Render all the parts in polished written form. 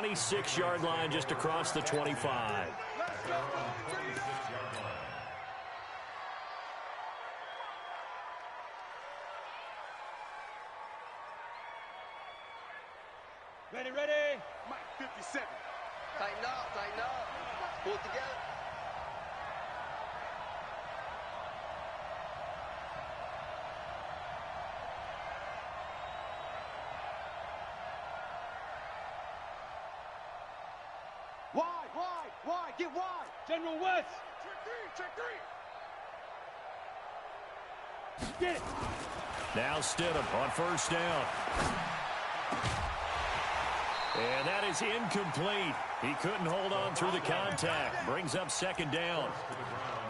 26-yard line just across the 25. Ready, ready. Mike 57. Tighten up, tighten up. Pull it together. Wide, get wide. General West. Check three. Get it. Now Stidham on first down. And that is incomplete. He couldn't hold on through the contact. Brings up second down.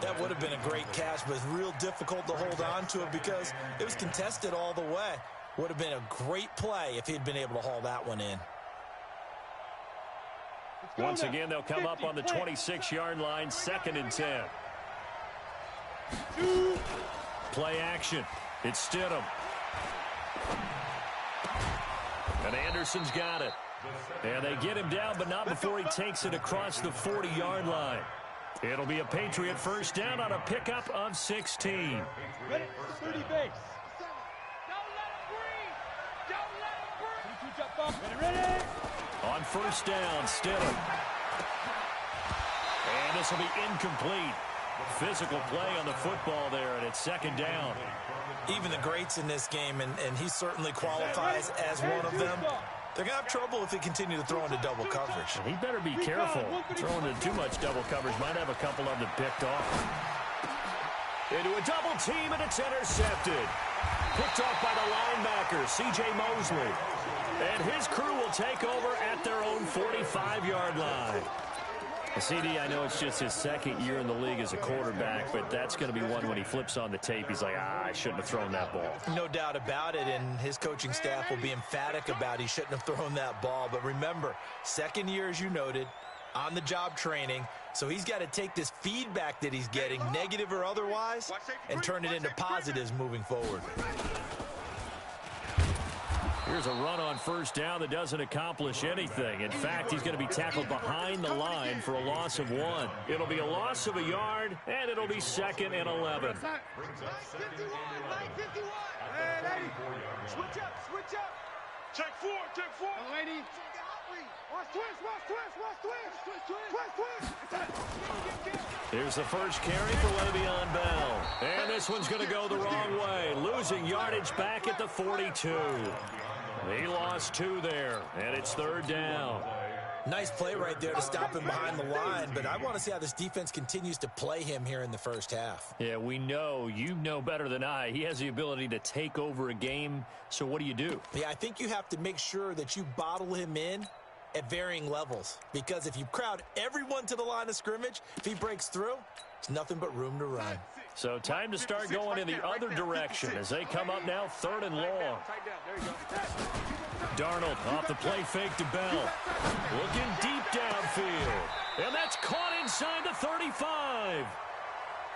That would have been a great catch, but it's real difficult to hold on to it because it was contested all the way. Would have been a great play if he'd been able to haul that one in. Once again, they'll come up on the 26-yard line, 2nd and 10. Play action. It's Stidham. And Anderson's got it. And they get him down, but not before he takes it across the 40-yard line. It'll be a Patriot first down on a pickup of 16. Ready, 30 base. Don't let him breathe. Don't let him breathe. Ready. On first down, Stidham. And this will be incomplete. Physical play on the football there, and it's second down. Even the greats in this game, and he certainly qualifies as one of them, they're going to have trouble if they continue to throw into double coverage. He better be careful. Throwing into too much double coverage might have a couple of them picked off. Into a double team, and it's intercepted. Picked off by the linebacker, C.J. Mosley. And his crew will take over at their own 45-yard line. CD, I know it's just his second year in the league as a quarterback, but that's going to be one when he flips on the tape. He's like, I shouldn't have thrown that ball. No doubt about it, and his coaching staff will be emphatic about he shouldn't have thrown that ball. But remember, second year, as you noted, on-the-job training, so he's got to take this feedback that he's getting, negative or otherwise, and turn it into positives moving forward. Here's a run on first down that doesn't accomplish anything. In fact, he's going to be tackled behind the line for a loss of 1. It'll be a loss of a yard, and it'll be 2nd and 11. Hey, lady. Switch up. Check four. Lady. Watch twist. Here's the first carry for Le'Veon Bell. And this one's going to go the wrong way. Losing yardage back at the 42. He lost 2 there, and it's 3rd down. Nice play right there to stop him behind the line, but I want to see how this defense continues to play him here in the first half. Yeah, we know. You know better than I. He has the ability to take over a game, so what do you do? Yeah, I think you have to make sure that you bottle him in at varying levels, because if you crowd everyone to the line of scrimmage, if he breaks through, it's nothing but room to run. So time to start going in the other direction as they come up now 3rd and long. Darnold off the play fake to Bell. Looking deep downfield. And that's caught inside the 35.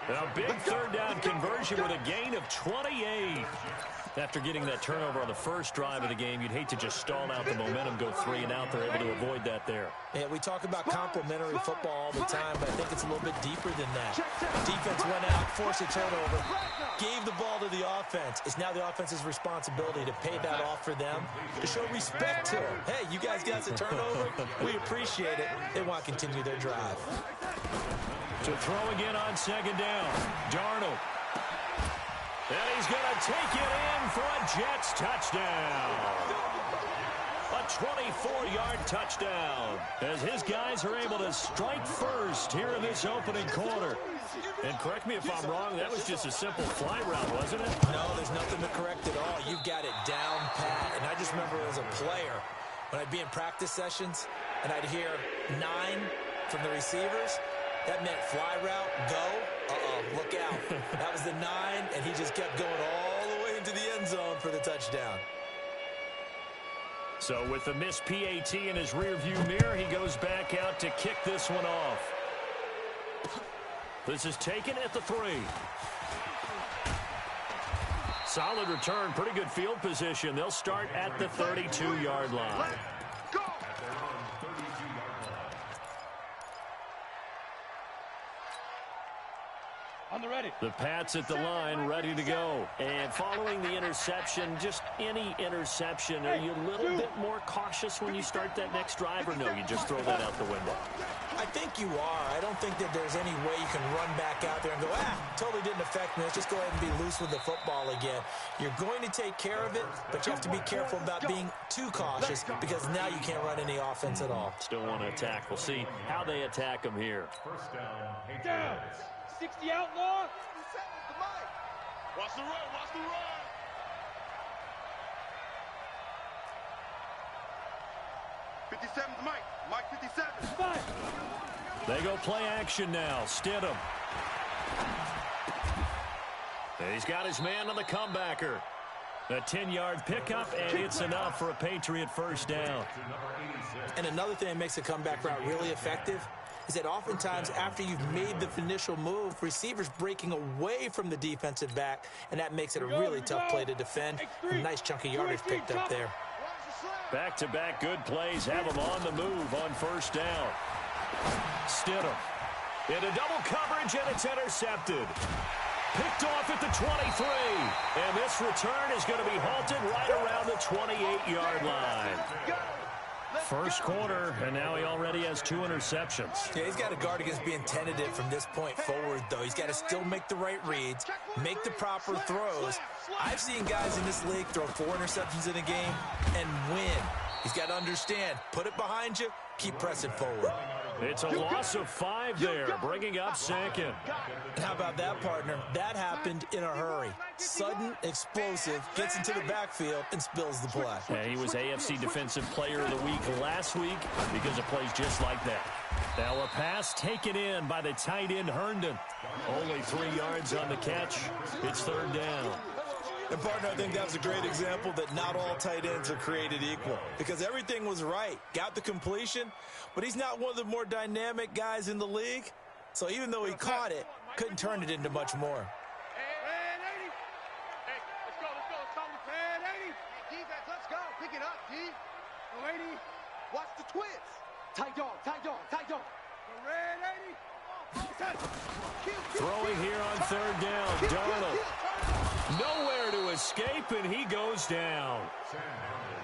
A big 3rd down conversion with a gain of 28. After getting that turnover on the first drive of the game, you'd hate to just stall out the momentum, go 3 and out. They're able to avoid that there. Yeah, we talk about complementary football all the time, but I think it's a little bit deeper than that. Defense went out, forced a turnover, gave the ball to the offense. It's now the offense's responsibility to pay that off for them, to show respect to them. Hey, you guys got us a turnover. We appreciate it. They want to continue their drive. To throw again on 2nd down. Darnold. And he's going to take it in for a Jets touchdown. A 24-yard touchdown as his guys are able to strike first here in this opening quarter. And correct me if I'm wrong, that was just a simple fly route, wasn't it? No, there's nothing to correct at all. You've got it down pat. And I just remember as a player, when I'd be in practice sessions and I'd hear 9 from the receivers, that meant fly route, go. Look out. That was the 9, and he just kept going all the way into the end zone for the touchdown. So with the missed PAT in his rearview mirror, he goes back out to kick this one off. This is taken at the 3. Solid return, pretty good field position. They'll start at the 32-yard line. On the ready. The Pats at the line, ready to go. And following the interception, just any interception, are you a little bit more cautious when you start that next drive, or no, you just throw that out the window? I think you are. I don't think that there's any way you can run back out there and go, totally didn't affect me. Let's just go ahead and be loose with the football again. You're going to take care of it, but you have to be careful about being too cautious because now you can't run any offense at all. Still want to attack. We'll see how they attack them here. First down. 60 outlaw. Watch the run, watch the run. Mike 57. Five. They go play action now. Stidham. And he's got his man on the comebacker. A 10-yard pickup, and it's enough for a Patriot first down. And another thing that makes a comeback route really effective is that oftentimes after you've made the initial move, receivers breaking away from the defensive back, and that makes it a really tough play to defend. A nice chunk of yardage picked up there. Back-to-back good plays have him on the move on first down. Stidham into double coverage, and it's intercepted. Picked off at the 23. And this return is going to be halted right around the 28-yard line. First quarter, and now he already has 2 interceptions. Yeah, he's got to guard against being tentative from this point forward, though. He's got to still make the right reads, make the proper throws. I've seen guys in this league throw 4 interceptions in a game and win. He's got to understand, put it behind you, keep pressing forward. It's a loss of 5 there, bringing up second. And how about that, partner? That happened in a hurry. Sudden, explosive, gets into the backfield, and spills the play. Yeah, he was AFC Defensive Player of the Week last week because of plays just like that. Now a pass taken in by the tight end Herndon. Only 3 yards on the catch. It's third down. And, partner, I think that was a great example that not all tight ends are created equal because everything was right. Got the completion, but he's not one of the more dynamic guys in the league. So even though he caught it, couldn't turn it into much more. Hey, let's go. It's time to pad 80. Defense, let's go. Pick it up, D. Go 80. Watch the twins. Tight dog. Go red 80. Throwing here on third down. Darnold. Nowhere to escape, and he goes down.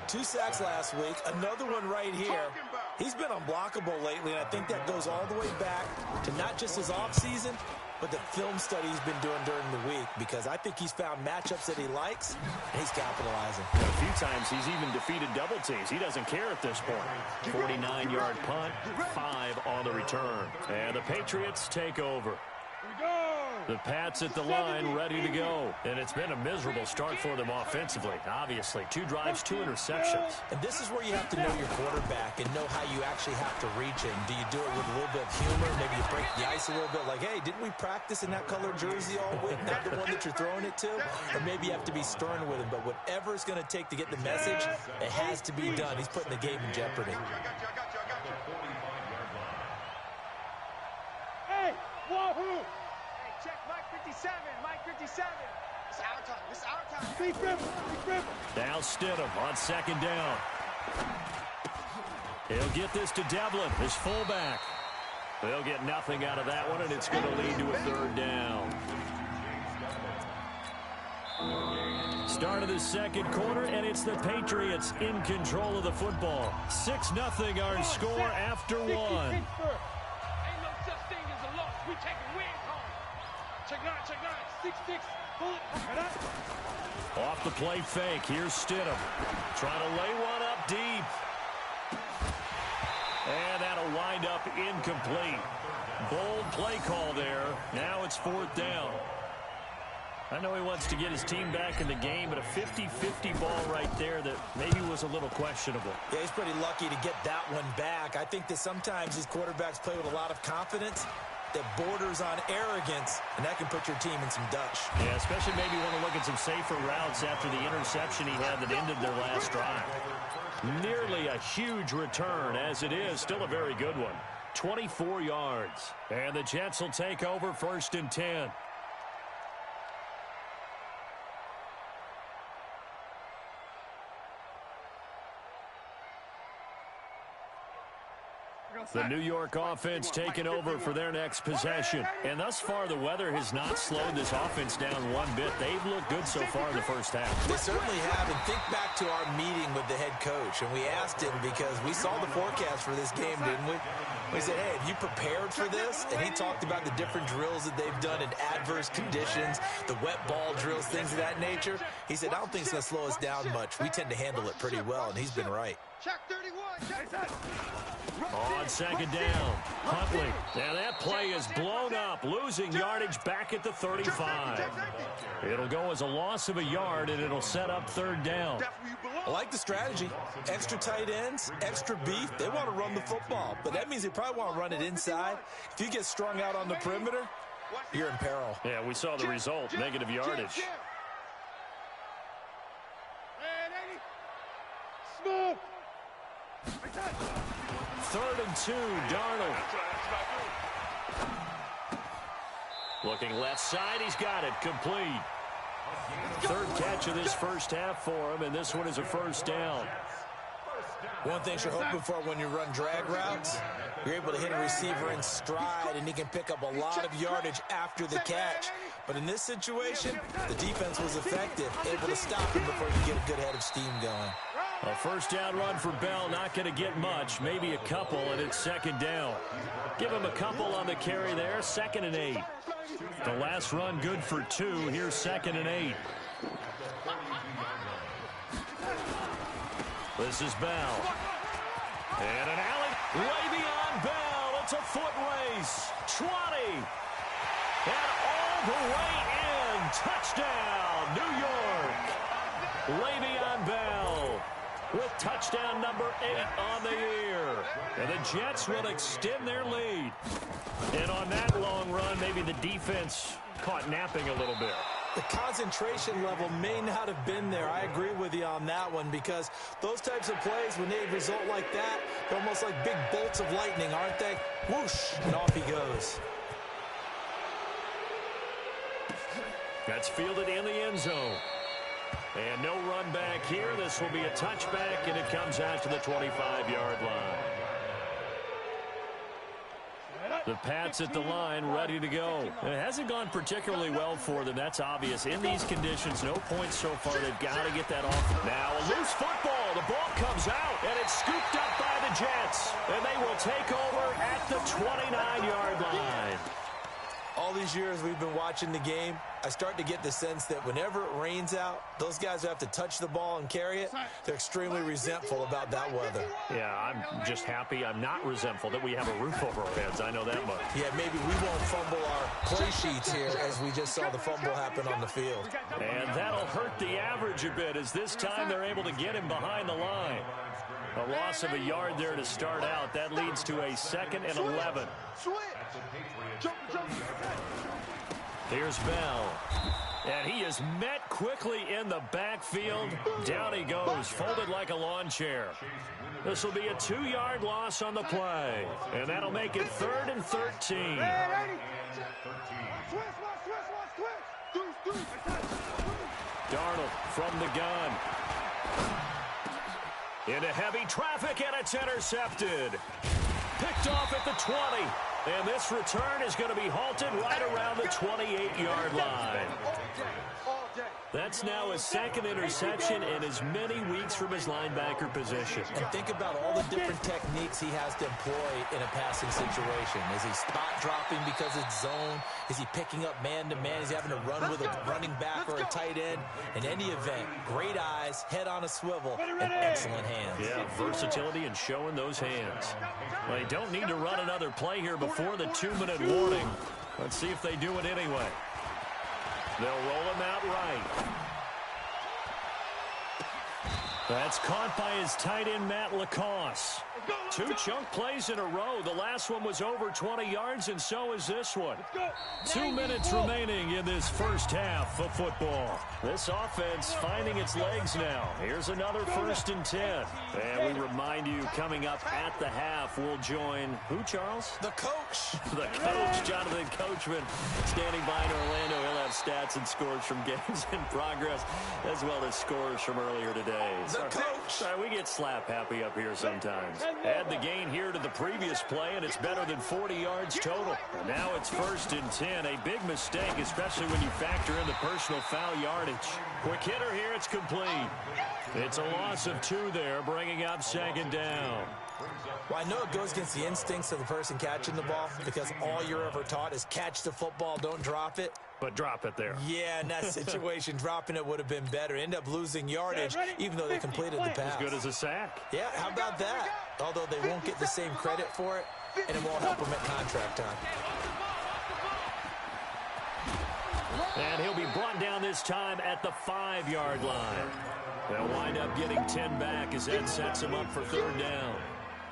2 sacks last week, another one right here. He's been unblockable lately, and I think that goes all the way back to not just his offseason, but the film study he's been doing during the week, because I think he's found matchups that he likes, and he's capitalizing. A few times he's even defeated double teams. He doesn't care at this point. 49-yard punt, 5 on the return. And the Patriots take over. The Pats at the line, ready to go. And it's been a miserable start for them offensively. Obviously, 2 drives, 2 interceptions. And this is where you have to know your quarterback and know how you actually have to reach him. Do you do it with a little bit of humor? Maybe you break the ice a little bit like, hey, didn't we practice in that colored jersey all week? Not the one that you're throwing it to? Or maybe you have to be stern with him. But whatever it's going to take to get the message, it has to be done. He's putting the game in jeopardy. Hey, wahoo! Check Mike 57. It's our time. Big River. Now Stidham on second down. He'll get this to Devlin, his fullback. They'll get nothing out of that one, and it's going to lead to a third down. Start of the second quarter, and it's the Patriots in control of the football. 6-0 our score after 1. Ain't no such thing as a loss. We taking wins home. Check 9. 6-6. Bullet. Off the play fake. Here's Stidham. Trying to lay one up deep. And that'll wind up incomplete. Bold play call there. Now it's 4th down. I know he wants to get his team back in the game, but a 50-50 ball right there that maybe was a little questionable. Yeah, he's pretty lucky to get that one back. I think that sometimes these quarterbacks play with a lot of confidence that borders on arrogance, and that can put your team in some dutch. Yeah, especially maybe want to look at some safer routes after the interception he had that ended their last drive. Nearly a huge return, as it is. Still a very good one. 24 yards. And the Jets will take over 1st and 10. The New York offense taking over for their next possession. And thus far, the weather has not slowed this offense down one bit. They've looked good so far in the first half. They certainly have. And think back to our meeting with the head coach. And we asked him because we saw the forecast for this game, didn't we? We said, hey, have you prepared for this? And he talked about the different drills that they've done in adverse conditions, the wet ball drills, things of that nature. He said, I don't think it's going to slow us down much. We tend to handle it pretty well, and he's been right. Check 31. Check. On second down, Huntley. Now that play is blown up, losing yardage back at the 35. It'll go as a loss of a yard, and it'll set up third down. I like the strategy. Extra tight ends, extra beef. They want to run the football, but that means they probably want to run it inside. If you get strung out on the perimeter, you're in peril. Yeah, we saw the result, negative yardage. Smooth. 3rd and 2, Darnold. Looking left side, he's got it, complete. 3rd catch of this first half for him, and this one is a first down. One thing you're hoping for when you run drag routes, you're able to hit a receiver in stride, and he can pick up a lot of yardage after the catch. But in this situation, the defense was effective, able to stop him before you get a good head of steam going. A first down run for Bell, not going to get much, maybe a couple, and it's second down. Give him a couple on the carry there, 2nd and 8. The last run good for 2, here's 2nd and 8. This is Bell. And an alley, Le'Veon Bell, it's a foot race, 20. And all the way in, touchdown, New York. Le'Veon Bell with touchdown number 8 on the year. And the Jets will extend their lead. And on that long run, maybe the defense caught napping a little bit. The concentration level may not have been there. I agree with you on that one because those types of plays, when they result like that, they're almost like big bolts of lightning, aren't they? Whoosh, and off he goes. That's fielded in the end zone. And no run back here. This will be a touchback, and it comes out to the 25-yard line. The Pats at the line, ready to go. It hasn't gone particularly well for them. That's obvious. In these conditions, no points so far. They've got to get that off. Now a loose football. The ball comes out, and it's scooped up by the Jets. And they will take over at the 29-yard line. All these years we've been watching the game, I start to get the sense that whenever it rains out, those guys who have to touch the ball and carry it, they're extremely resentful about that weather. Yeah, I'm just happy I'm not resentful that we have a roof over our heads. I know that much. Yeah, maybe we won't fumble our play sheets here as we just saw the fumble happen on the field. And that'll hurt the average a bit as this time they're able to get him behind the line. A loss of a yard there to start out. That leads to a 2nd and 11. Here's Bell. And he is met quickly in the backfield. Down he goes, folded like a lawn chair. This will be a 2-yard loss on the play. And that'll make it 3rd and 13. Darnold from the gun. Into heavy traffic, and it's intercepted. Picked off at the 20. And this return is going to be halted right around the 28-yard line. That's now his 2nd interception in as many weeks from his linebacker position. And think about all the different techniques he has to employ in a passing situation. Is he spot dropping because it's zone? Is he picking up man-to-man? Is he having to run with a running back or a tight end? In any event, great eyes, head on a swivel, and excellent hands. Yeah, versatility and showing those hands. Well, they don't need to run another play here before the 2-minute warning. Let's see if they do it anyway. They'll roll him out right. That's caught by his tight end, Matt Lacoste. 2 chunk plays in a row. The last one was over 20 yards, and so is this one. 2 minutes remaining in this first half of football. This offense finding its legs now. Here's another 1st and 10. And we remind you, coming up at the half, we'll join who, Charles? The coach. The coach, Jonathan Coachman, standing by in Orlando. He'll have stats and scores from games in progress, as well as scores from earlier today. The coach. Sorry, we get slap happy up here sometimes. Add the gain here to the previous play, and it's better than 40 yards total. And now it's 1st and 10. A big mistake, especially when you factor in the personal foul yardage. Quick hitter here. It's complete. It's a loss of 2 there, bringing up 2nd down. Well, I know it goes against the instincts of the person catching the ball because all you're ever taught is catch the football, don't drop it. But drop it there. Yeah, in that situation, dropping it would have been better. End up losing yardage, even though they completed the pass. As good as a sack. Yeah, how about that? Although they won't get the same credit for it, and it won't help them at contract time. And he'll be brought down this time at the 5-yard line. They'll wind up getting 10 back as that sets them up for 3rd down.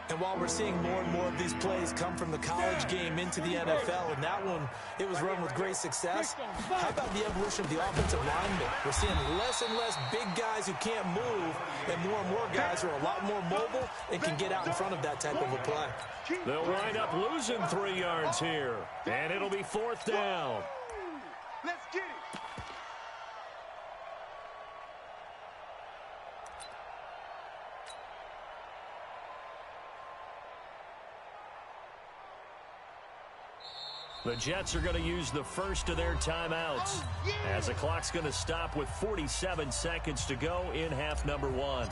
And while we're seeing more and more of these plays come from the college game into the NFL, and that one, it was run with great success, how about the evolution of the offensive lineman? We're seeing less and less big guys who can't move, and more guys who are a lot more mobile and can get out in front of that type of a play. They'll wind up losing 3 yards here, and it'll be 4th down. Let's get it. The Jets are going to use the first of their timeouts as the clock's going to stop with 47 seconds to go in half number 1.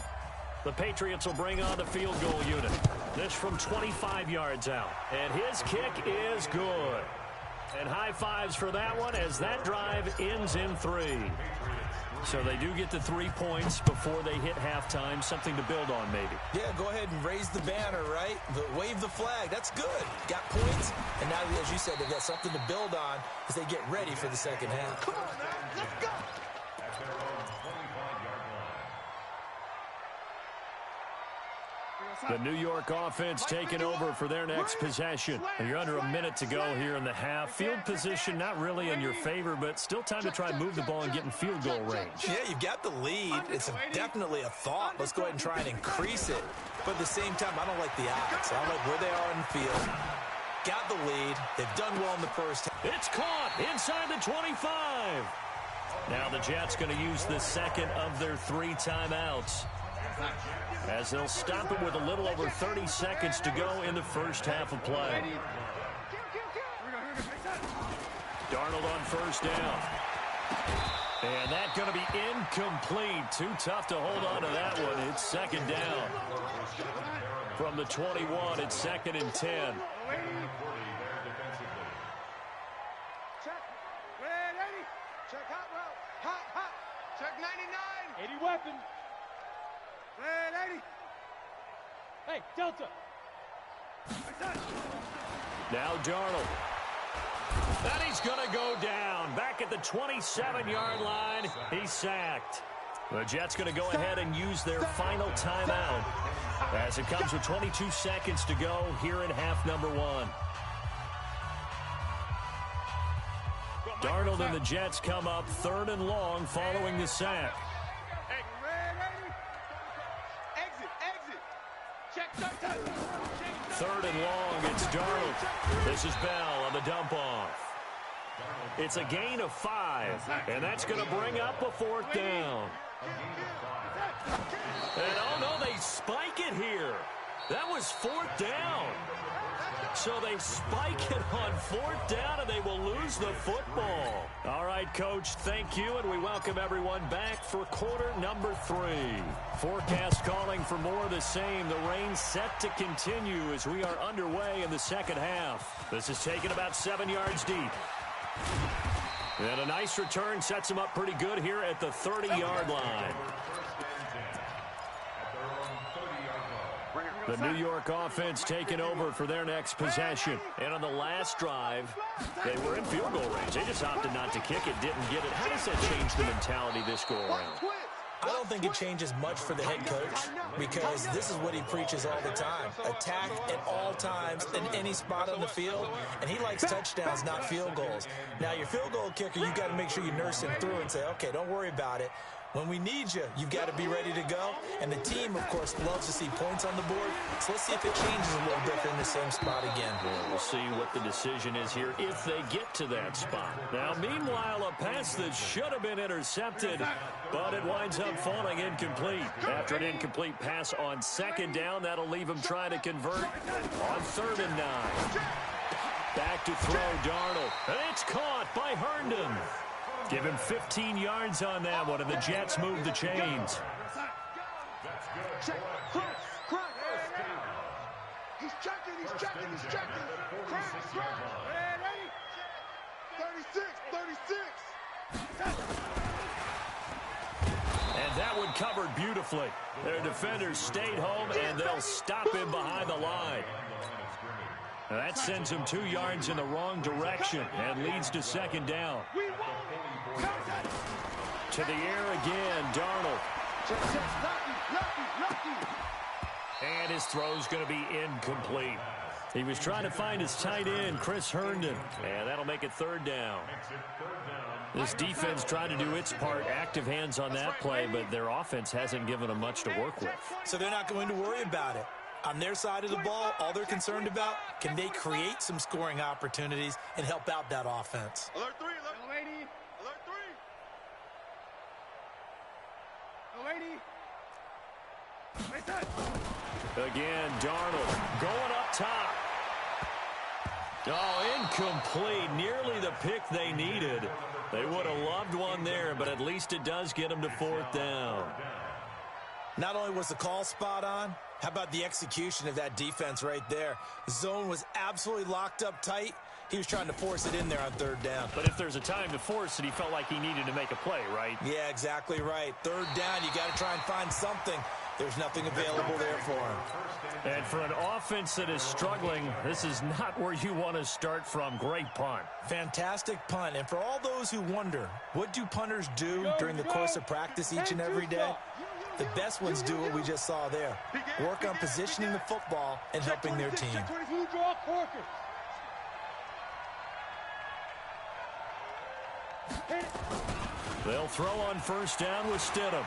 The Patriots will bring on the field goal unit. This from 25 yards out. And his kick is good. And high fives for that one as that drive ends in 3. So they do get the 3 points before they hit halftime. Something to build on, maybe. Yeah, go ahead and raise the banner, right? Wave the flag. That's good. Got points. And now, as you said, they've got something to build on as they get ready for the second half. Come on now, let's go. The New York offense taking over for their next possession. And you're under a minute to go here in the half. Field position not really in your favor, but still time to try and move the ball and get in field goal range. Yeah, you've got the lead. It's definitely a thought. Let's go ahead and try and increase it. But at the same time, I don't like the odds. I don't like where they are in the field. Got the lead. They've done well in the first half. It's caught inside the 25. Now the Jets going to use the second of their 3 timeouts, as they'll stop it with a little over 30 seconds to go in the first half of play. Darnold on 1st down. And that's going to be incomplete. Too tough to hold on to that one. It's 2nd down. From the 21, it's 2nd and 10. Check. Red 80. Check hot route. Hot. Check 99. 80 weapon. Red 80. Hey, Delta. Now Darnold. And he's going to go down. Back at the 27-yard line. He's sacked. The Jets going to go ahead and use their final timeout as it comes with 22 seconds to go here in half number 1. Darnold and the Jets come up 3rd and long following the sack. Third and long, it's Darnold. This is Bell on the dump-off. It's a gain of 5, and that's going to bring up a 4th down. And oh no, they spike it here. That was 4th down. So they spike it on 4th down, and they will lose the football. All right, Coach, thank you, and we welcome everyone back for quarter number 3. Forecast calling for more of the same. The rain set to continue as we are underway in the second half. This is taken about 7 yards deep. And a nice return sets him up pretty good here at the 30-yard line. The New York offense taking over for their next possession. And on the last drive, they were in field goal range. They just opted not to kick it, didn't get it. How does that change the mentality this go around? I don't think it changes much for the head coach because this is what he preaches all the time. Attack at all times in any spot on the field, and he likes touchdowns, not field goals. Now, your field goal kicker, you got to make sure you nurse him through and say, okay, don't worry about it. When we need you, you've got to be ready to go. And the team, of course, loves to see points on the board. So let's see if it changes a little bit. They're in the same spot again. Well, we'll see what the decision is here if they get to that spot. Now, meanwhile, a pass that should have been intercepted, but it winds up falling incomplete. After an incomplete pass on second down, that'll leave him trying to convert on 3rd and 9. Back to throw, Darnold. And it's caught by Herndon. Give him 15 yards on that one, and the Jets move the chains. Check. Cross. He's checking. Cross. Ready? 36. And that one covered beautifully. Their defenders stayed home, and they'll stop him behind the line. Now that sends him 2 yards in the wrong direction and leads to 2nd down. To the air again, Darnold. And his throw's going to be incomplete. He was trying to find his tight end, Chris Herndon, and that'll make it 3rd down. This defense tried to do its part, active hands on that play, but their offense hasn't given them much to work with. So they're not going to worry about it. On their side of the ball, all they're concerned about, can they create some scoring opportunities and help out that offense? Alert 3. Alert 3. Again, Darnold going up top. Oh, incomplete. Nearly the pick they needed. They would have loved one there, but at least it does get them to 4th down. Not only was the call spot on, how about the execution of that defense right there? The zone was absolutely locked up tight. He was trying to force it in there on 3rd down. But if there's a time to force it, he felt like he needed to make a play, right? Yeah, exactly right. 3rd down, you got to try and find something. There's nothing available there for him. And for an offense that is struggling, this is not where you want to start from. Great punt. Fantastic punt. And for all those who wonder, what do punters do during the course of practice each and every day? The best ones do what we just saw there. Work on positioning the football and helping their team. They'll throw on 1st down with Stidham.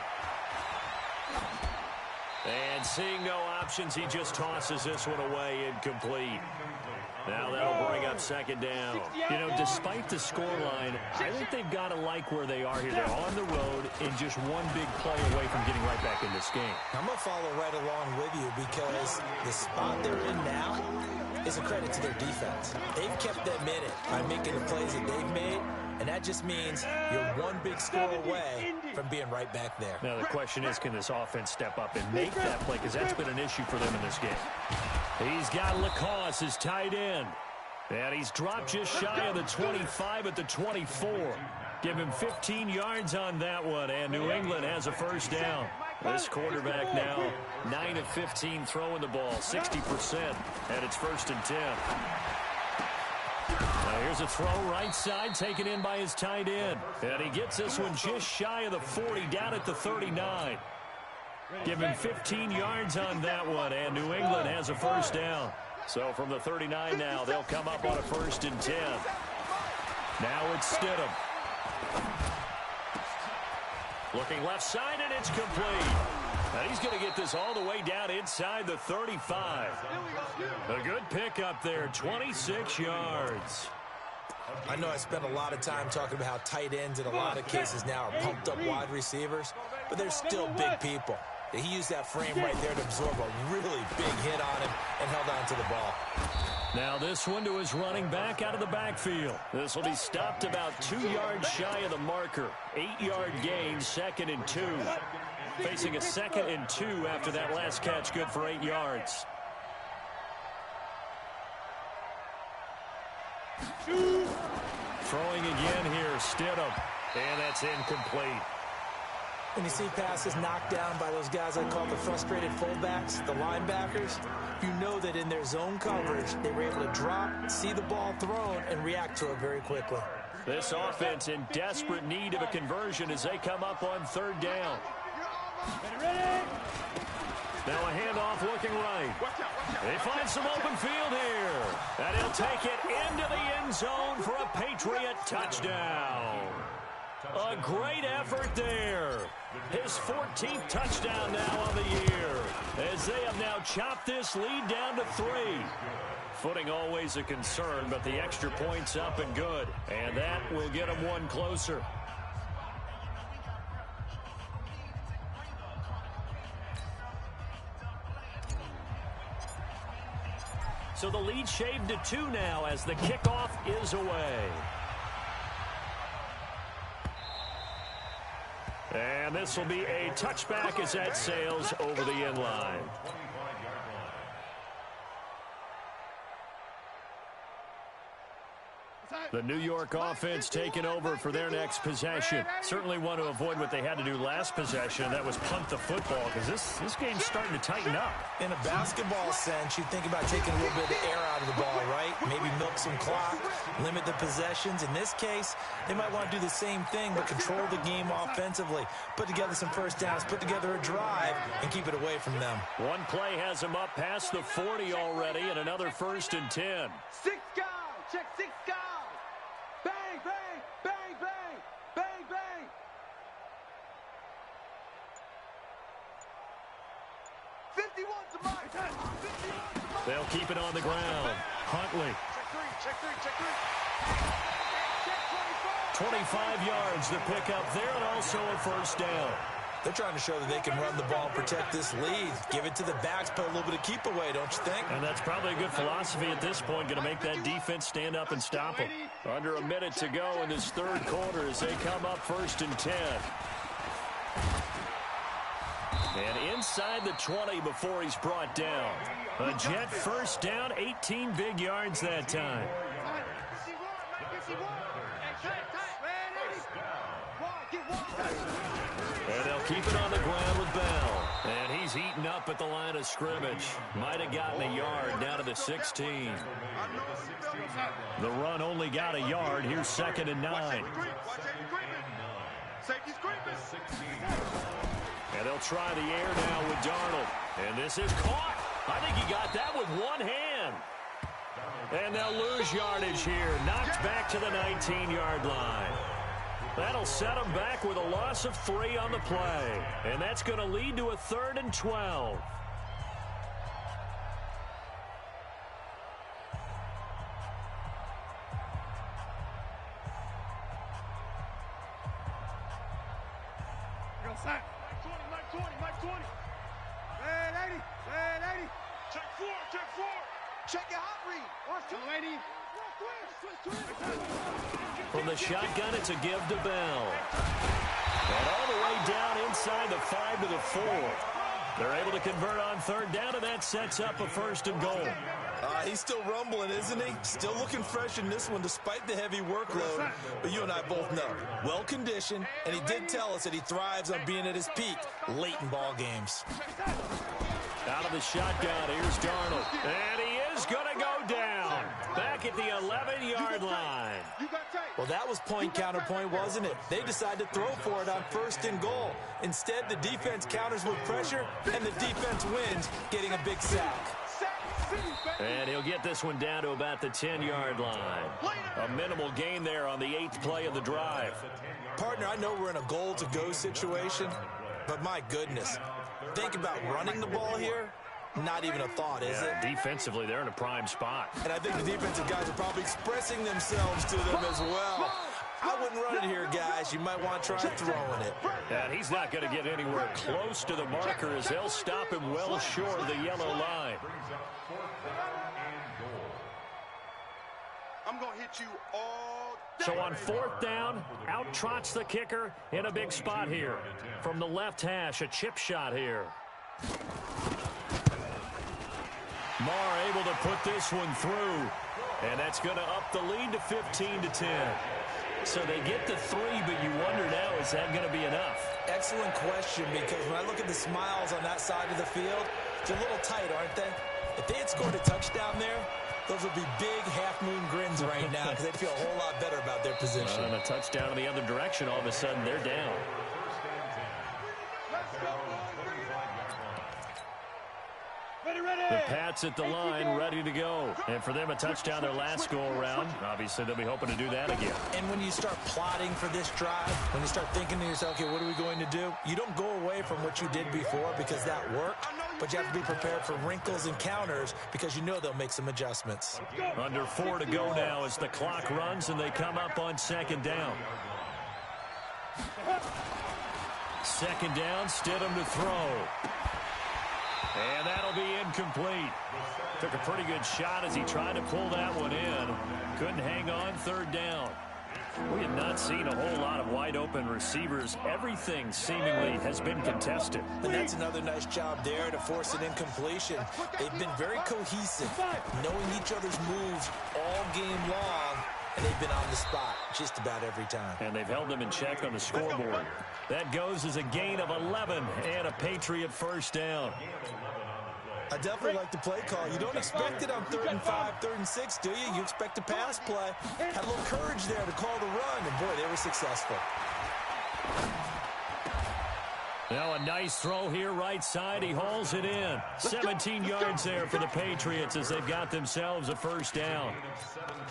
And seeing no options, he just tosses this one away incomplete. Now that'll bring up 2nd down. You know, despite the scoreline, I think they've got to like where they are here. They're on the road and just one big play away from getting right back in this game. I'm going to follow right along with you because the spot they're in now is a credit to their defense. They've kept them in it by making the plays that they've made, and that just means you're one big score away from being right back there. Now the question is, can this offense step up and make that play? Because that's been an issue for them in this game. He's got Lacoste, his tight end. And he's dropped just shy of the 25 at the 24. Give him 15 yards on that one, and New England has a 1st down. This quarterback now 9 of 15 throwing the ball, 60%, and it's 1st and 10. Now here's a throw right side taken in by his tight end. And he gets this one just shy of the 40, down at the 39. Give him 15 yards on that one, and New England has a 1st down. So from the 39 now, they'll come up on a 1st and 10. Now it's Stidham. Looking left side, and it's complete. And he's going to get this all the way down inside the 35. A good pickup there, 26 yards. I know I spent a lot of time talking about how tight ends in a lot of cases now are pumped up wide receivers, but they're still big people. He used that frame right there to absorb a really big hit on him and held on to the ball. Now this one to his running back out of the backfield. This will be stopped about 2 yards shy of the marker. 8-yard gain, 2nd and 2. Facing a 2nd and 2 after that last catch, good for 8 yards. Throwing again here, Stidham. And that's incomplete. When you see passes knocked down by those guys I call the frustrated fullbacks, the linebackers, you know that in their zone coverage, they were able to drop, see the ball thrown, and react to it very quickly. This offense in desperate need of a conversion as they come up on 3rd down. Now a handoff looking right. They find some open field here. And he'll take it into the end zone for a Patriot touchdown. A great effort there. His 14th touchdown now on the year, as they have now chopped this lead down to 3. Footing always a concern, but the extra point's up and good. And that will get them one closer. So the lead shaved to 2 now as the kickoff is away. And this will be a touchback as that sails over the end line. The New York offense taking over for their next possession. Certainly want to avoid what they had to do last possession. That was punt the football, because this game's starting to tighten up. In a basketball sense, you think about taking a little bit of the air out of the ball, right? Maybe milk some clock, limit the possessions. In this case, they might want to do the same thing, but control the game offensively. Put together some first downs, put together a drive, and keep it away from them. One play has them up past the 40 already, and another 1st and 10. 6 guys. Check 6 guys. Bang, bang, bang, bang, bang, bang. 51 to my time. 51 to my. They'll keep it on the ground. Huntley. Check 3, check 3, check 3. 25 yards to pick up there, and also a first down. They're trying to show that they can run the ball, protect this lead. Give it to the backs, put a little bit of keep away, don't you think? And that's probably a good philosophy at this point, going to make that defense stand up and stop them. Under a minute to go in this 3rd quarter as they come up 1st and 10. And inside the 20 before he's brought down. A Jet first down, 18 big yards that time. And they'll keep it on the ground with Bell. And he's eaten up at the line of scrimmage. Might have gotten a yard down to the 16. The run only got a yard. Here's 2nd and 9. And they'll try the air now with Darnold. And this is caught. I think he got that with one hand. And they'll lose yardage here. Knocked back to the 19-yard line. That'll set them back with a loss of 3 on the play. And that's going to lead to a 3rd and 12. Mike 20. Red 80. Check 4. Check your hot read. Watch 280. From the shotgun, it's a give to Bell. And all the way down inside the 5 to the 4. They're able to convert on 3rd down, and that sets up a 1st and goal. He's still rumbling, isn't he? Still looking fresh in this one despite the heavy workload. But you and I both know, well-conditioned, and he did tell us that he thrives on being at his peak late in ball games. Out of the shotgun, here's Darnold. And he is going to go down. Back at the 11-yard line. Well, that was point-counterpoint, wasn't it? They decided to throw for it on 1st and goal. Instead, the defense counters with pressure, and the defense wins, getting a big sack. And he'll get this one down to about the 10-yard line. A minimal gain there on the 8th play of the drive. Partner, I know we're in a goal-to-go situation, but my goodness, think about running the ball here. Not even a thought, is it? Defensively, they're in a prime spot. And I think the defensive guys are probably expressing themselves to them as well. I wouldn't run it here, guys. You might want to try throwing it. And he's not going to get anywhere close to the marker as they'll stop him well short of the yellow line. I'm going to hit you all day. So on 4th down, out trots the kicker in a big spot here. From the left hash, a chip shot here. Marr able to put this one through. And that's going to up the lead to 15-10. So they get the 3, but you wonder now, is that going to be enough? Excellent question, because when I look at the smiles on that side of the field, they're a little tight, aren't they? If they had scored a touchdown there, those would be big half-moon grins right now because they'd feel a whole lot better about their position. And a touchdown in the other direction, all of a sudden they're down. Ready. The Pats at the line, ready to go. And for them, a touchdown their last go-around. Obviously, they'll be hoping to do that again. And when you start plotting for this drive, when you start thinking to yourself, okay, what are we going to do? You don't go away from what you did before because that worked, but you have to be prepared for wrinkles and counters because you know they'll make some adjustments. Under 4 to go now as the clock runs and they come up on second down. Second down, Stidham to throw. And that'll be incomplete. Took a pretty good shot as he tried to pull that one in. Couldn't hang on, third down. We have not seen a whole lot of wide-open receivers. Everything seemingly has been contested. And that's another nice job there to force an incompletion. They've been very cohesive, knowing each other's moves all game long, and they've been on the spot just about every time. And they've held them in check on the scoreboard. That goes as a gain of 11 and a Patriot first down. I definitely like the play call. You don't expect it on 3rd and 5, 3rd and 6, do you? You expect a pass play. Had a little courage there to call the run, and boy, they were successful. Now a nice throw here, right side. He hauls it in. 17 yards there for the Patriots as they've got themselves a first down.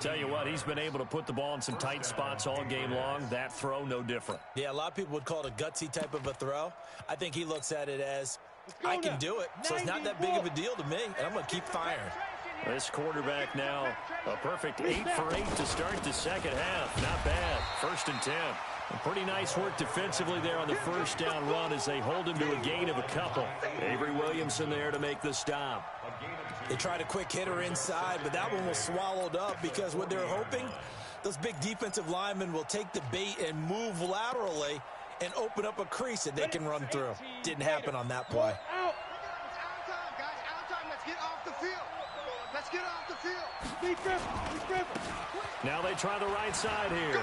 Tell you what, he's been able to put the ball in some tight spots all game long. That throw, no different. Yeah, a lot of people would call it a gutsy type of a throw. I think he looks at it as, I can do it, so it's not that big of a deal to me, and I'm going to keep firing. This quarterback now, a perfect 8 for 8 to start the second half. Not bad. 1st and 10. A pretty nice work defensively there on the first down run as they hold him to a gain of a couple. Avery Williamson there to make the stop. They tried a quick hitter inside, but that one was swallowed up because what they're hoping, those big defensive linemen will take the bait and move laterally and open up a crease that they can run through. Didn't happen on that play. It's out time, guys. Out time. Let's get off the field. Let's get off the field. Be dribble. Now they try the right side here.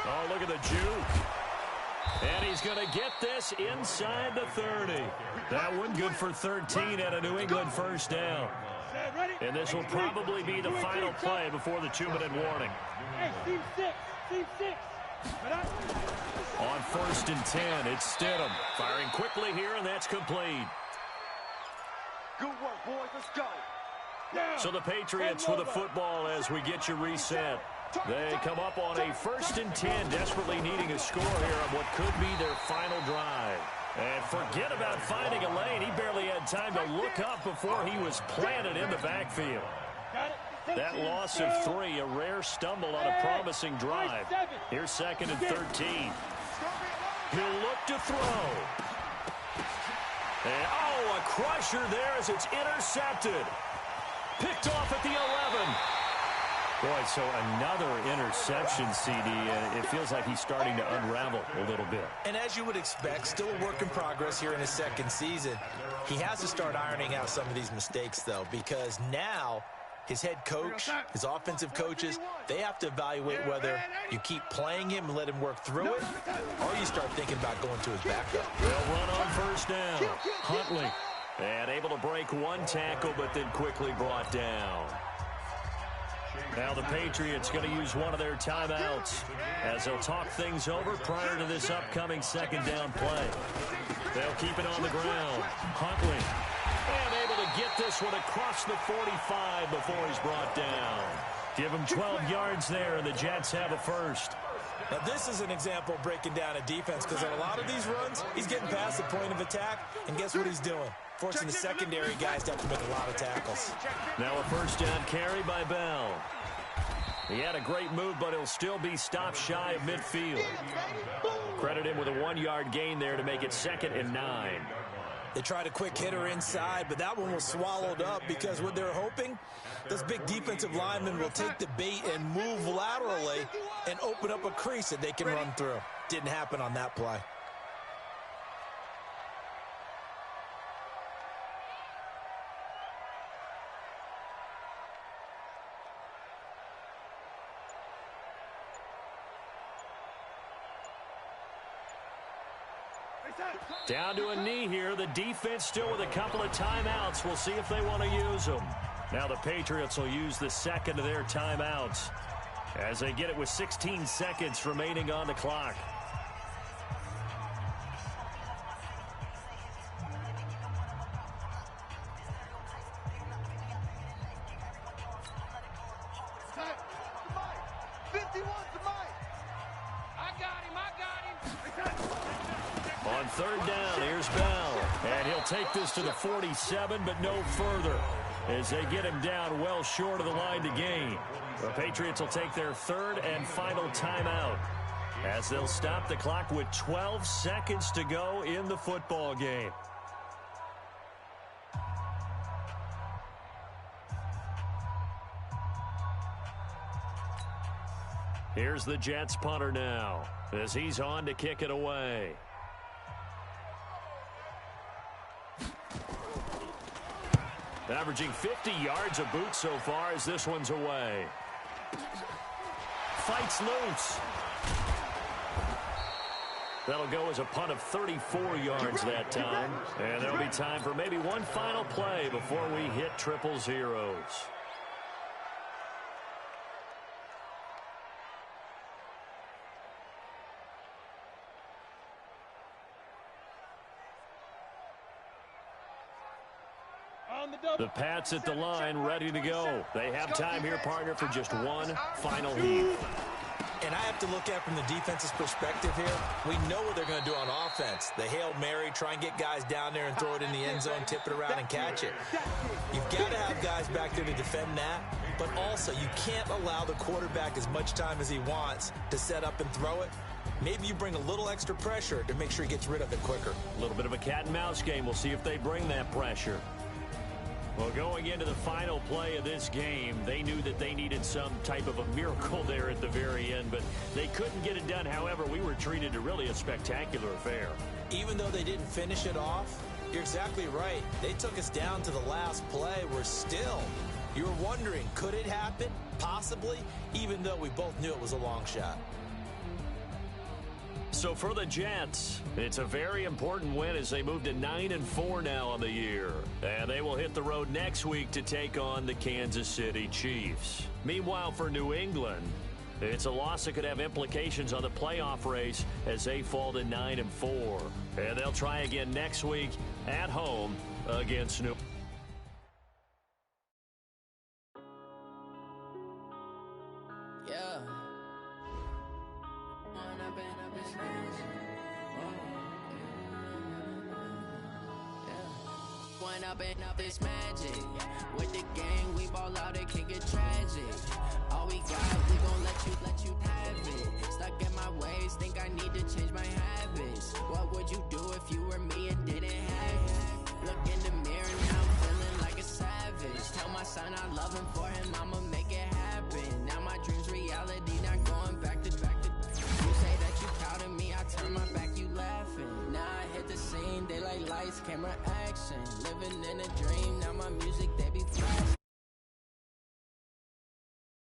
Oh, look at the juke. And he's going to get this inside the 30. That one good for 13 and a New England first down. And this will probably be the final play before the 2-minute warning. Hey, team 6. On 1st and 10, it's Stidham. Firing quickly here, and that's complete. Good work, boys. Let's go. So the Patriots with a football as we get you reset. They come up on a 1st and 10, desperately needing a score here on what could be their final drive. And forget about finding a lane. He barely had time to look up before he was planted in the backfield. That loss of 3, a rare stumble on a promising drive. Here's 2nd and 13. He'll look to throw. And, oh, a crusher there as it's intercepted. Picked off at the 11. Boy, so another interception, CD, and it feels like he's starting to unravel a little bit. And as you would expect, still a work in progress here in his 2nd season. He has to start ironing out some of these mistakes, though, because now his head coach, his offensive coaches, they have to evaluate whether you keep playing him and let him work through it, or you start thinking about going to his backup. They'll run on 1st down. Huntley, and able to break one tackle, but then quickly brought down. Now the Patriots going to use one of their timeouts as they'll talk things over prior to this upcoming 2nd down play. They'll keep it on the ground. Huntley, and able to get this one across the 45 before he's brought down. Give him 12 yards there, and the Jets have a first. Now this is an example of breaking down a defense, because on a lot of these runs, he's getting past the point of attack, and guess what he's doing? Forcing the secondary guys to have to make a lot of tackles. Now a 1st down carry by Bell. He had a great move, but he'll still be stopped shy of midfield. Credit him with a 1-yard gain there to make it 2nd and 9. They tried a quick hitter inside, but that one was swallowed up because what they're hoping, those big defensive linemen will take the bait and move laterally and open up a crease that they can run through. Didn't happen on that play. Down to a knee here. The defense still with a couple of timeouts. We'll see if they want to use them. Now the Patriots will use the 2nd of their timeouts as they get it with 16 seconds remaining on the clock. third down. Here's Bell. And he'll take this to the 47, but no further, as they get him down well short of the line to gain. The Patriots will take their third and final timeout, as they'll stop the clock with 12 seconds to go in the football game. Here's the Jets punter now, as he's on to kick it away. Averaging 50 yards a boot so far as this one's away. Fights loose. That'll go as a punt of 34 yards that time. And there'll be time for maybe one final play before we hit triple zeros. The Pats at the line, ready to go. They have time here, partner, for just one final heave. And I have to look at it from the defense's perspective here. We know what they're going to do on offense. The Hail Mary, try and get guys down there and throw it in the end zone, tip it around and catch it. You've got to have guys back there to defend that, but also you can't allow the quarterback as much time as he wants to set up and throw it. Maybe you bring a little extra pressure to make sure he gets rid of it quicker. A little bit of a cat and mouse game. We'll see if they bring that pressure. Well, going into the final play of this game, they knew that they needed some type of a miracle there at the very end, but they couldn't get it done. However, we were treated to really a spectacular affair. Even though they didn't finish it off, you're exactly right. They took us down to the last play. You were wondering, could it happen? Possibly, even though we both knew it was a long shot. So for the Jets, it's a very important win as they move to 9-4 now on the year. And they will hit the road next week to take on the Kansas City Chiefs. Meanwhile, for New England, it's a loss that could have implications on the playoff race as they fall to 9-4. And they'll try again next week at home against New England. Up this magic with the gang, we ball out, it can get tragic. All we got, we gon' let you have it. Stuck in my ways, think I need to change my habits. What would you do if you were me and didn't have it? Look in the mirror, now I'm feeling like a savage. Tell my son I love him, for him I'ma make it happen. Now my dream's reality, not going back to. You say that you proud of me, I turn my back, you laughing. Now I hit the scene, daylight lights, camera action. Living in a dream, now my music, they be flashing.